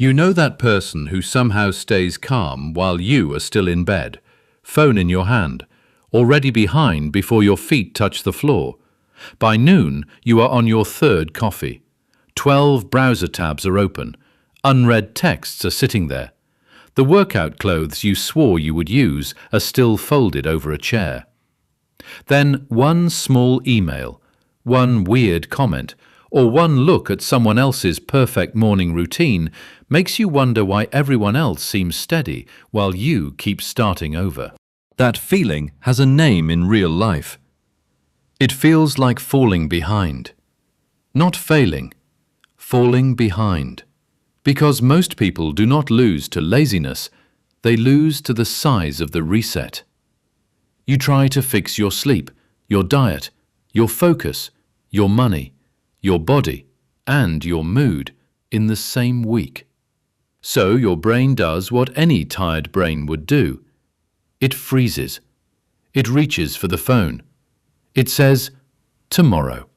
You know that person who somehow stays calm while you are still in bed, phone in your hand, already behind before your feet touch the floor. By noon, you are on your third coffee. 12 browser tabs are open. Unread texts are sitting there. The workout clothes you swore you would use are still folded over a chair. Then one small email, one weird comment, or one look at someone else's perfect morning routine makes you wonder why everyone else seems steady while you keep starting over. That feeling has a name in real life. It feels like falling behind. Not failing, falling behind. Because most people do not lose to laziness, they lose to the size of the reset. You try to fix your sleep, your diet, your focus, your money, your body, and your mood in the same week. So your brain does what any tired brain would do. It freezes. It reaches for the phone. It says, tomorrow.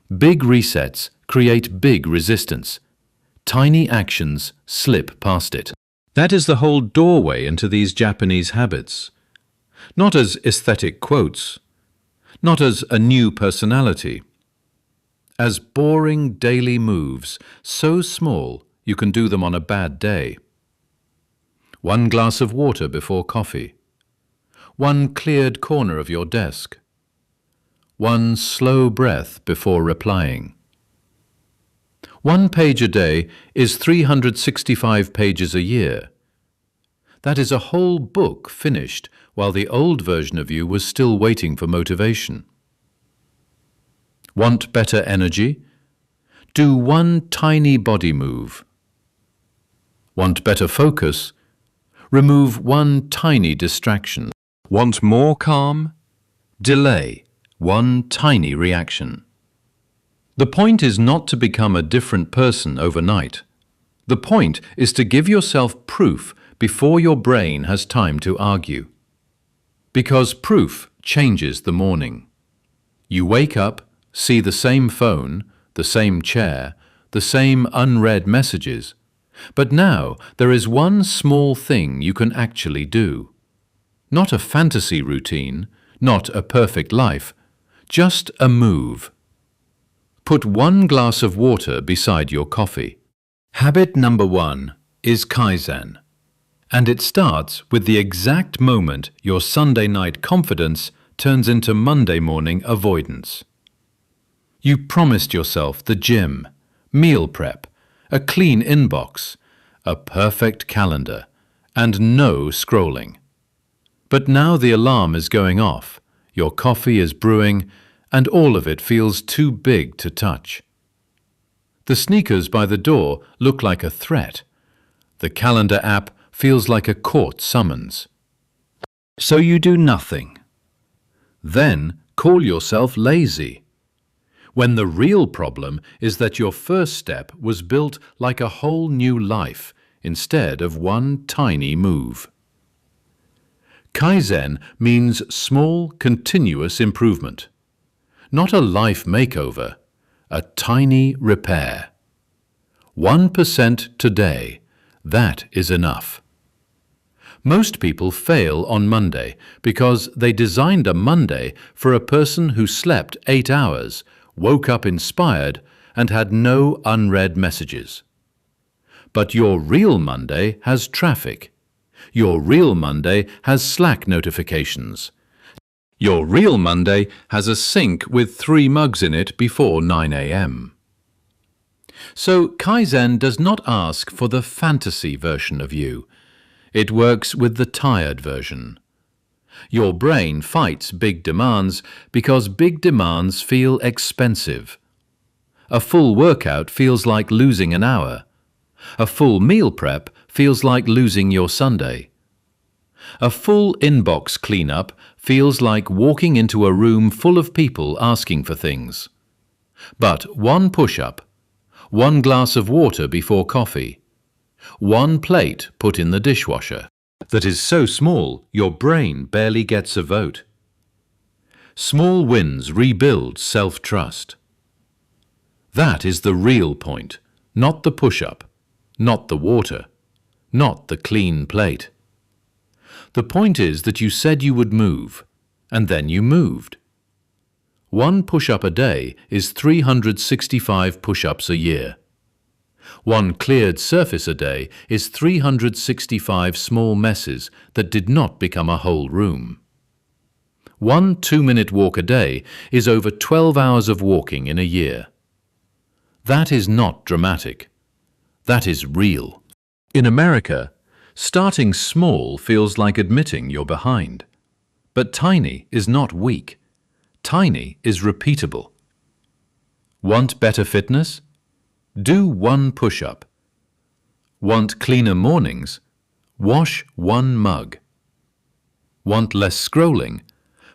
Big resets create big resistance. Tiny actions slip past it. That is the whole doorway into these Japanese habits. Not as aesthetic quotes, not as a new personality, as boring daily moves, so small you can do them on a bad day. One glass of water before coffee. One cleared corner of your desk. One slow breath before replying. 1 page a day is 365 pages a year. That is a whole book finished while the old version of you was still waiting for motivation. Want better energy? Do one tiny body move. Want better focus? Remove one tiny distraction. Want more calm? Delay one tiny reaction. The point is not to become a different person overnight. The point is to give yourself proof before your brain has time to argue. Because proof changes the morning. You wake up, see the same phone, the same chair, the same unread messages. But now there is one small thing you can actually do. Not a fantasy routine, not a perfect life, just a move. Put one glass of water beside your coffee. Habit number 1 is Kaizen. And it starts with the exact moment your Sunday night confidence turns into Monday morning avoidance. You promised yourself the gym, meal prep, a clean inbox, a perfect calendar, and no scrolling. But now the alarm is going off, your coffee is brewing, and all of it feels too big to touch. The sneakers by the door look like a threat. The calendar app feels like a court summons. So you do nothing. Then call yourself lazy. When the real problem is that your first step was built like a whole new life instead of one tiny move. Kaizen means small, continuous improvement. Not a life makeover, a tiny repair. 1% today, that is enough. Most people fail on Monday because they designed a Monday for a person who slept 8 hours, woke up inspired, and had no unread messages. But your real Monday has traffic. Your real Monday has Slack notifications. Your real Monday has a sink with 3 mugs in it before 9 a.m. So Kaizen does not ask for the fantasy version of you. It works with the tired version. Your brain fights big demands because big demands feel expensive. A full workout feels like losing an hour. A full meal prep feels like losing your Sunday. A full inbox cleanup feels like walking into a room full of people asking for things. But one push-up, one glass of water before coffee, one plate put in the dishwasher, that is so small your brain barely gets a vote. Small wins rebuild self-trust. That is the real point, not the push-up, not the water, not the clean plate. The point is that you said you would move, and then you moved. One push-up a day is 365 push-ups a year. One cleared surface a day is 365 small messes that did not become a whole room. One 2-minute walk a day is over 12 hours of walking in a year. That is not dramatic. That is real. In America, starting small feels like admitting you're behind. But tiny is not weak. Tiny is repeatable. Want better fitness? Do one push-up. Want cleaner mornings? Wash one mug. Want less scrolling?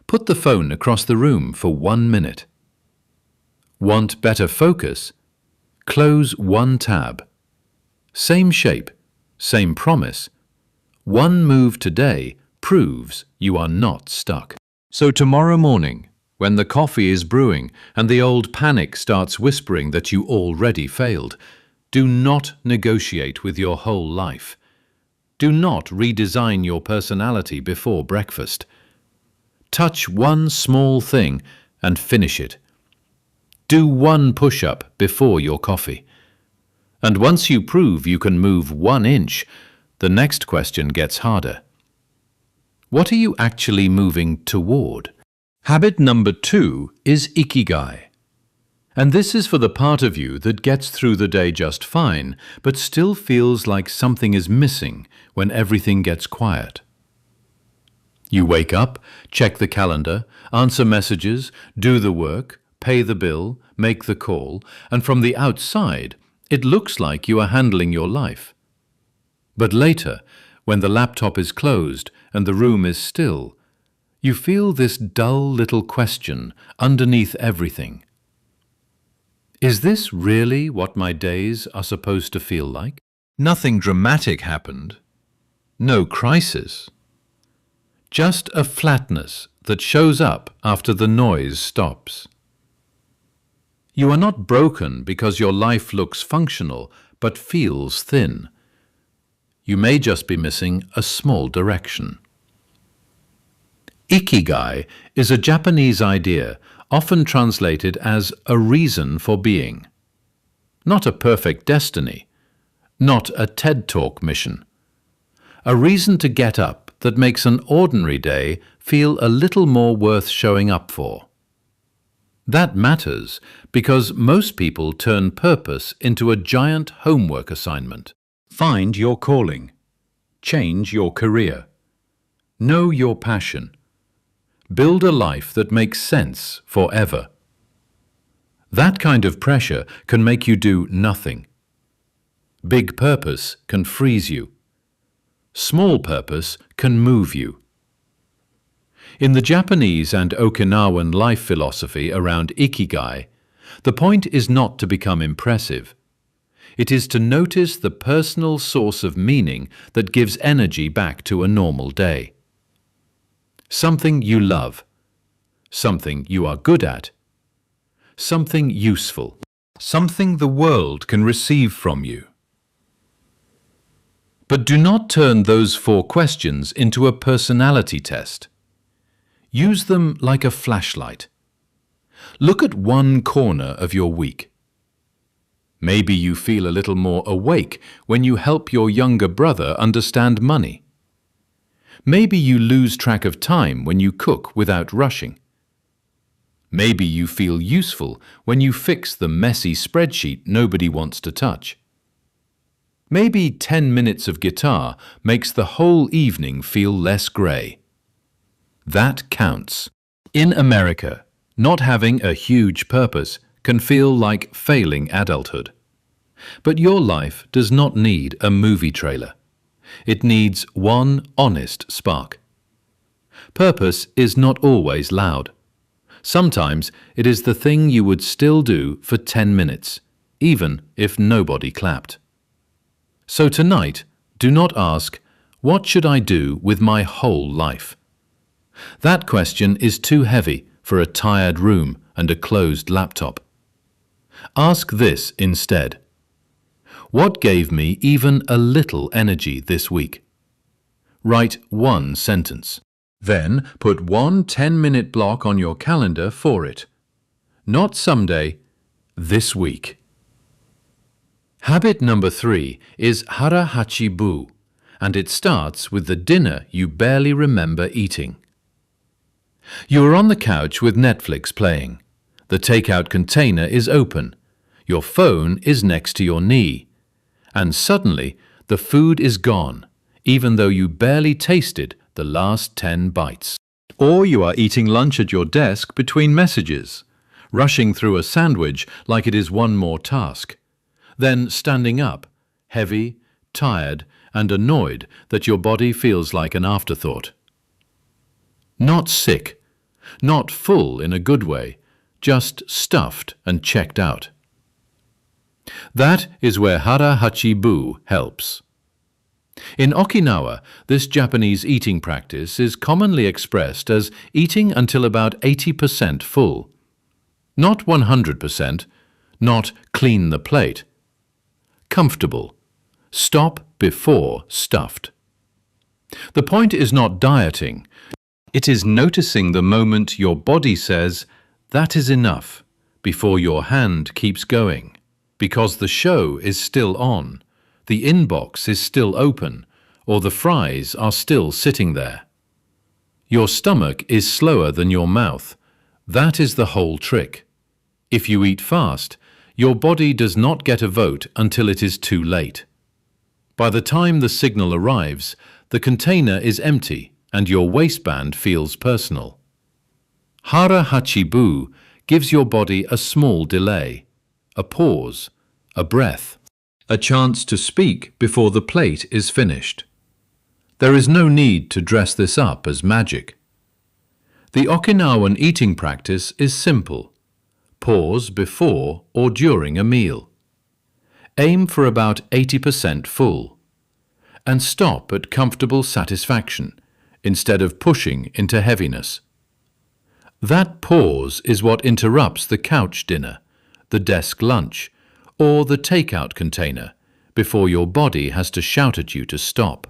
Put the phone across the room for 1 minute. Want better focus? Close one tab. Same shape, same promise. One move today proves you are not stuck. So tomorrow morning, when the coffee is brewing and the old panic starts whispering that you already failed, do not negotiate with your whole life. Do not redesign your personality before breakfast. Touch one small thing and finish it. Do one push-up before your coffee. And once you prove you can move 1 inch, the next question gets harder. What are you actually moving toward? Habit number 2 is ikigai. And this is for the part of you that gets through the day just fine, but still feels like something is missing when everything gets quiet. You wake up, check the calendar, answer messages, do the work, pay the bill, make the call, and from the outside, it looks like you are handling your life. But later, when the laptop is closed and the room is still, you feel this dull little question underneath everything. Is this really what my days are supposed to feel like? Nothing dramatic happened. No crisis. Just a flatness that shows up after the noise stops. You are not broken because your life looks functional but feels thin. You may just be missing a small direction. Ikigai is a Japanese idea often translated as a reason for being. Not a perfect destiny, not a TED Talk mission. A reason to get up that makes an ordinary day feel a little more worth showing up for. That matters because most people turn purpose into a giant homework assignment. Find your calling. Change your career. Know your passion. Build a life that makes sense forever. That kind of pressure can make you do nothing. Big purpose can freeze you. Small purpose can move you. In the Japanese and Okinawan life philosophy around ikigai, the point is not to become impressive. It is to notice the personal source of meaning that gives energy back to a normal day. Something you love, something you are good at, something useful, something the world can receive from you. But do not turn those 4 questions into a personality test. Use them like a flashlight. Look at one corner of your week. Maybe you feel a little more awake when you help your younger brother understand money. Maybe you lose track of time when you cook without rushing. Maybe you feel useful when you fix the messy spreadsheet nobody wants to touch. Maybe 10 minutes of guitar makes the whole evening feel less grey. That counts. In America, not having a huge purpose can feel like failing adulthood. But your life does not need a movie trailer. It needs one honest spark. Purpose is not always loud. Sometimes it is the thing you would still do for 10 minutes, even if nobody clapped. So tonight, do not ask, what should I do with my whole life? That question is too heavy for a tired room and a closed laptop. Ask this instead. What gave me even a little energy this week? Write one sentence. Then put one 10-minute block on your calendar for it. Not someday, this week. Habit number 3 is hara hachi bu, and it starts with the dinner you barely remember eating. You are on the couch with Netflix playing. The takeout container is open. Your phone is next to your knee. And suddenly, the food is gone, even though you barely tasted the last 10 bites. Or you are eating lunch at your desk between messages, rushing through a sandwich like it is one more task. Then standing up, heavy, tired, and annoyed that your body feels like an afterthought. Not sick, not full in a good way, just stuffed and checked out. That is where hara hachi bu helps. In Okinawa, this Japanese eating practice is commonly expressed as eating until about 80% full. Not 100%, not clean the plate. Comfortable. Stop before stuffed. The point is not dieting. It is noticing the moment your body says, "That is enough," before your hand keeps going. Because the show is still on, the inbox is still open, or the fries are still sitting there. Your stomach is slower than your mouth. That is the whole trick. If you eat fast, your body does not get a vote until it is too late. By the time the signal arrives, the container is empty and your waistband feels personal. Hara hachi bu gives your body a small delay, a pause, a breath, a chance to speak before the plate is finished. There is no need to dress this up as magic. The Okinawan eating practice is simple. Pause before or during a meal. Aim for about 80% full. And stop at comfortable satisfaction instead of pushing into heaviness. That pause is what interrupts the couch dinner, the desk lunch, or the takeout container before your body has to shout at you to stop.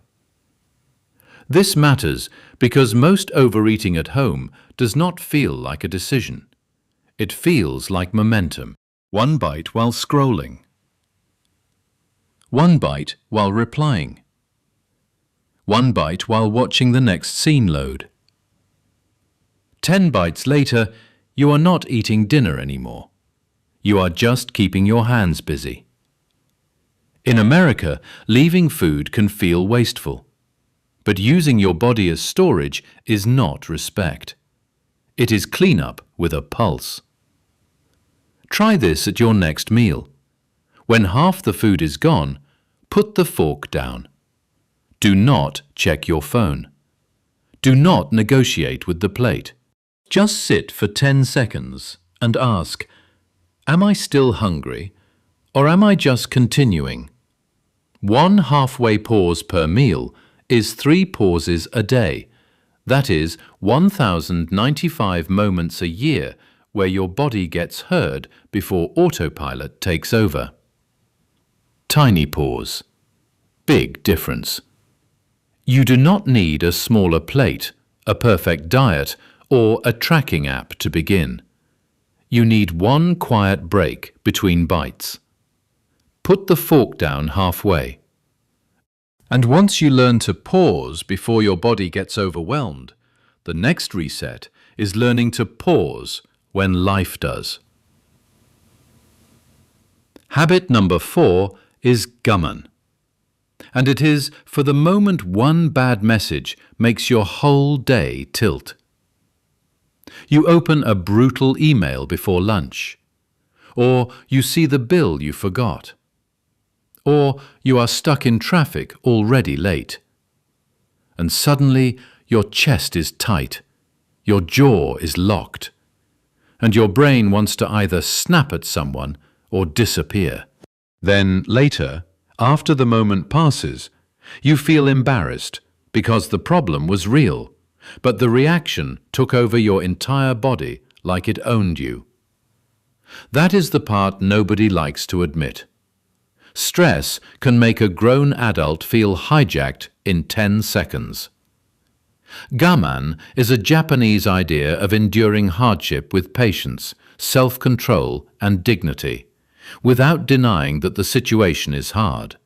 This matters because most overeating at home does not feel like a decision. It feels like momentum. One bite while scrolling. One bite while replying. One bite while watching the next scene load. 10 bites later, you are not eating dinner anymore. You are just keeping your hands busy. In America, leaving food can feel wasteful. But using your body as storage is not respect. It is cleanup with a pulse. Try this at your next meal. When half the food is gone, put the fork down. Do not check your phone. Do not negotiate with the plate. Just sit for 10 seconds and ask, "Am I still hungry, or am I just continuing?" One halfway pause per meal is 3 pauses a day. That is 1,095 moments a year where your body gets heard before autopilot takes over. Tiny pause. Big difference. You do not need a smaller plate, a perfect diet, or a tracking app to begin. You need one quiet break between bites. Put the fork down halfway. And once you learn to pause before your body gets overwhelmed, the next reset is learning to pause when life does. Habit number 4 is gammon. And it is for the moment one bad message makes your whole day tilt. You open a brutal email before lunch, or you see the bill you forgot, or you are stuck in traffic already late. And suddenly your chest is tight, your jaw is locked, and your brain wants to either snap at someone or disappear. Then later, after the moment passes, you feel embarrassed because the problem was real, but the reaction took over your entire body like it owned you. That is the part nobody likes to admit. Stress can make a grown adult feel hijacked in 10 seconds. Gaman is a Japanese idea of enduring hardship with patience, self-control and dignity, without denying that the situation is hard.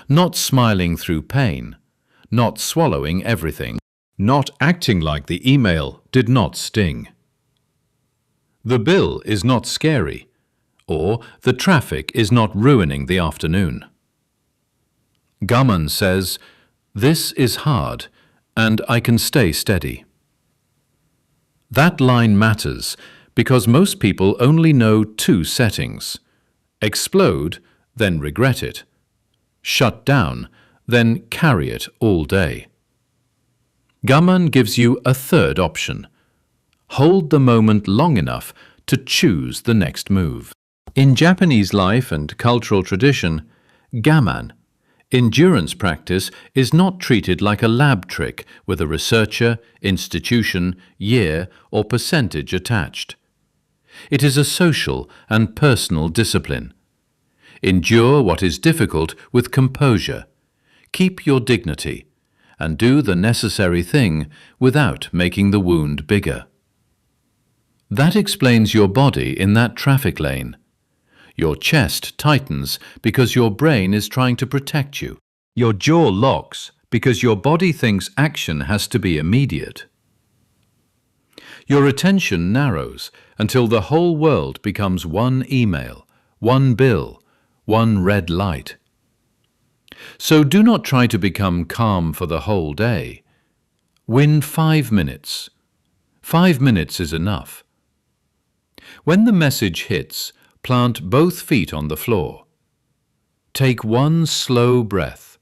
Not smiling through pain, not swallowing everything, not acting like the email did not sting. The bill is not scary, or the traffic is not ruining the afternoon. Gaman says, "This is hard, and I can stay steady." That line matters because most people only know two settings: explode, then regret it; shut down, then carry it all day. Gaman gives you a third option. Hold the moment long enough to choose the next move. In Japanese life and cultural tradition, gaman, endurance practice, is not treated like a lab trick with a researcher, institution, year, or percentage attached. It is a social and personal discipline. Endure what is difficult with composure. Keep your dignity, and do the necessary thing without making the wound bigger. That explains your body in that traffic lane. Your chest tightens because your brain is trying to protect you. Your jaw locks because your body thinks action has to be immediate. Your attention narrows until the whole world becomes one email, one bill, one red light. So do not try to become calm for the whole day. Win 5 minutes. 5 minutes is enough. When the message hits, plant both feet on the floor. Take one slow breath.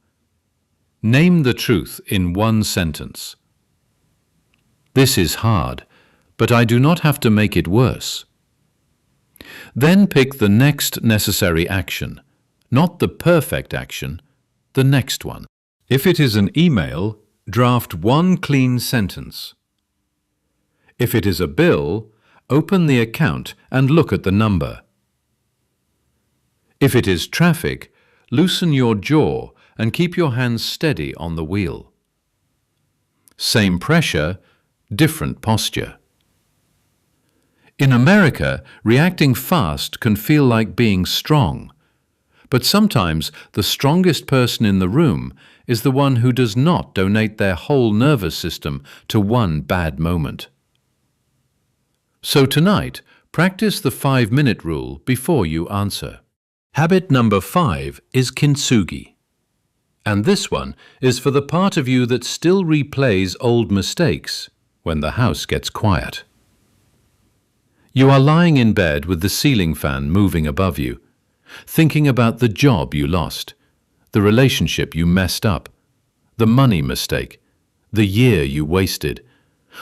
Name the truth in one sentence. This is hard, but I do not have to make it worse. Then pick the next necessary action, not the perfect action, the next one. If it is an email, draft one clean sentence. If it is a bill, open the account and look at the number. If it is traffic, loosen your jaw and keep your hands steady on the wheel. Same pressure, different posture. In America, reacting fast can feel like being strong, but sometimes the strongest person in the room is the one who does not donate their whole nervous system to one bad moment. So tonight, practice the 5-minute rule before you answer. Habit number 5 is kintsugi. And this one is for the part of you that still replays old mistakes when the house gets quiet. You are lying in bed with the ceiling fan moving above you, thinking about the job you lost, the relationship you messed up, the money mistake, the year you wasted,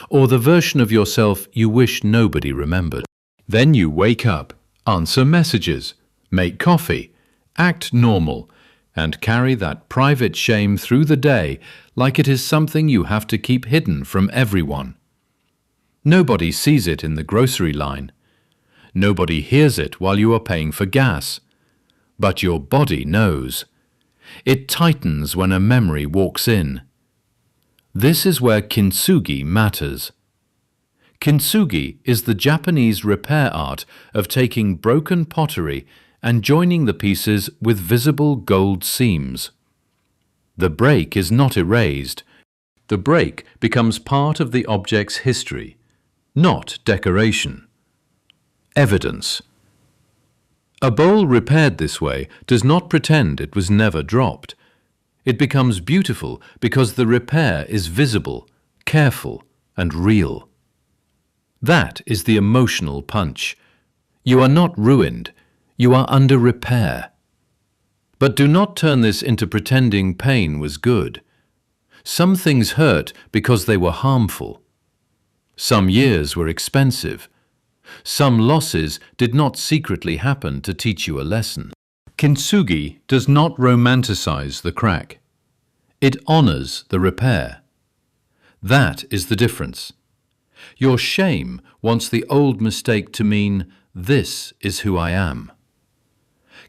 or the version of yourself you wish nobody remembered. Then you wake up, answer messages, make coffee, act normal, and carry that private shame through the day like it is something you have to keep hidden from everyone. Nobody sees it in the grocery line. Nobody hears it while you are paying for gas. But your body knows. It tightens when a memory walks in. This is where kintsugi matters. Kintsugi is the Japanese repair art of taking broken pottery and joining the pieces with visible gold seams. The break is not erased. The break becomes part of the object's history, not decoration. Evidence. A bowl repaired this way does not pretend it was never dropped. It becomes beautiful because the repair is visible, careful, and real. That is the emotional punch. You are not ruined. You are under repair. But do not turn this into pretending pain was good. Some things hurt because they were harmful. Some years were expensive. Some losses did not secretly happen to teach you a lesson. Kintsugi does not romanticize the crack. It honors the repair. That is the difference. Your shame wants the old mistake to mean, "This is who I am."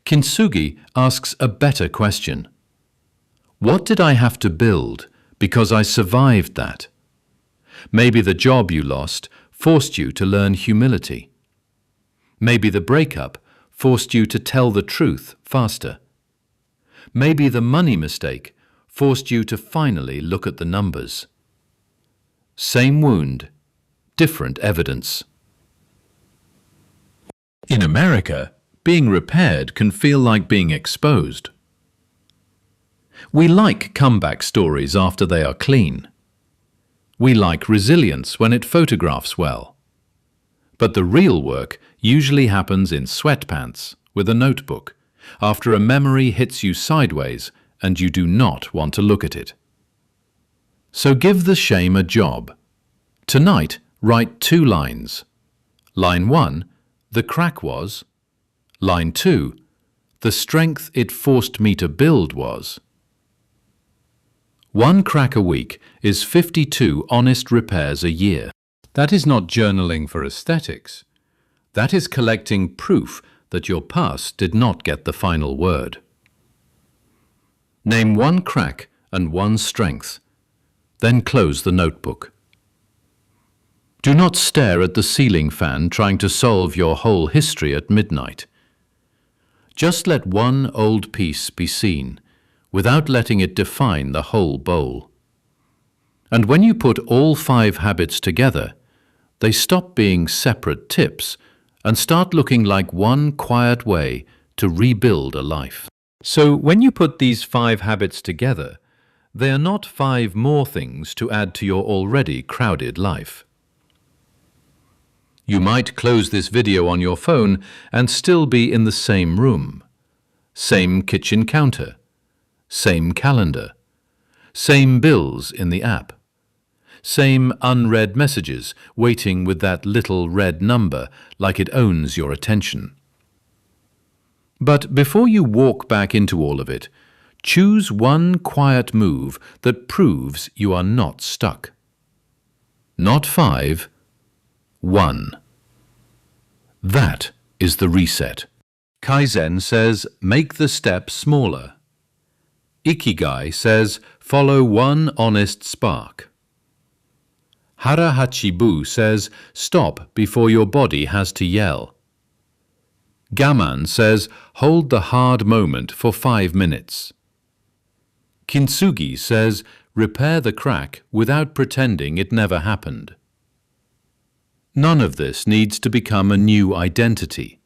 Kintsugi asks a better question. What did I have to build because I survived that? Maybe the job you lost forced you to learn humility. Maybe the breakup forced you to tell the truth faster. Maybe the money mistake forced you to finally look at the numbers. Same wound, different evidence. In America, being repaired can feel like being exposed. We like comeback stories after they are clean. We like resilience when it photographs well. But the real work usually happens in sweatpants with a notebook after a memory hits you sideways and you do not want to look at it. So give the shame a job. Tonight, write 2 lines. Line 1, the crack was. Line 2, the strength it forced me to build was. 1 crack a week is 52 honest repairs a year. That is not journaling for aesthetics. That is collecting proof that your past did not get the final word. Name 1 crack and 1 strength. Then close the notebook. Do not stare at the ceiling fan trying to solve your whole history at midnight. Just let 1 old piece be seen, without letting it define the whole bowl. And when you put all 5 habits together, they stop being separate tips and start looking like one quiet way to rebuild a life. So when you put these 5 habits together, they are not 5 more things to add to your already crowded life. You might close this video on your phone and still be in the same room, same kitchen counter, same calendar, same bills in the app, same unread messages waiting with that little red number like it owns your attention. But before you walk back into all of it, choose 1 quiet move that proves you are not stuck. Not 5, 1. That is the reset. Kaizen says make the step smaller. Ikigai says follow 1 honest spark. Hara Hachibu says stop before your body has to yell. Gaman says hold the hard moment for 5 minutes. Kintsugi says repair the crack without pretending it never happened. None of this needs to become a new identity.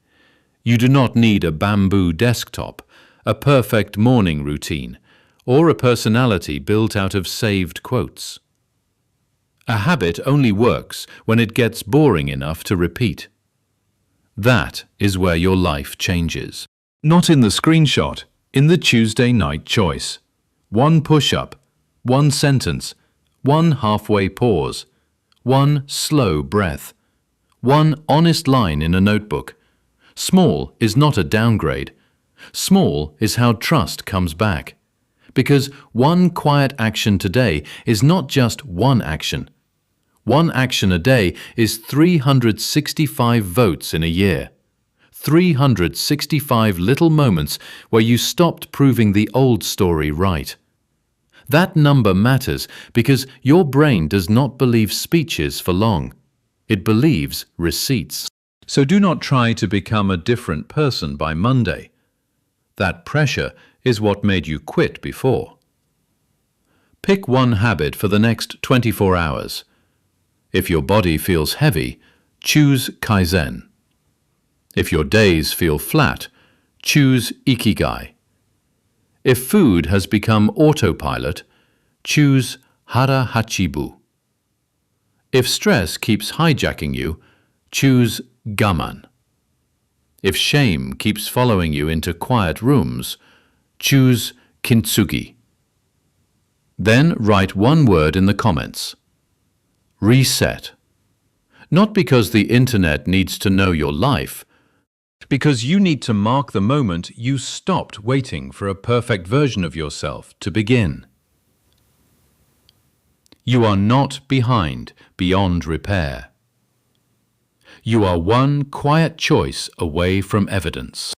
You do not need a bamboo desktop, a perfect morning routine, or a personality built out of saved quotes. A habit only works when it gets boring enough to repeat. That is where your life changes. Not in the screenshot, in the Tuesday night choice. 1 push-up, 1 sentence, 1 halfway pause, 1 slow breath, 1 honest line in a notebook. Small is not a downgrade. Small is how trust comes back. Because 1 quiet action today is not just 1 action. 1 action a day is 365 votes in a year. 365 little moments where you stopped proving the old story right. That number matters because your brain does not believe speeches for long. It believes receipts. So do not try to become a different person by Monday. That pressure is what made you quit before. Pick 1 habit for the next 24 hours. If your body feels heavy, choose Kaizen. If your days feel flat, choose Ikigai. If food has become autopilot, choose Hara Hachibu. If stress keeps hijacking you, choose Gaman. If shame keeps following you into quiet rooms, choose Kintsugi. Then write 1 word in the comments. Reset. Not because the internet needs to know your life, because you need to mark the moment you stopped waiting for a perfect version of yourself to begin. You are not behind beyond repair. You are 1 quiet choice away from evidence.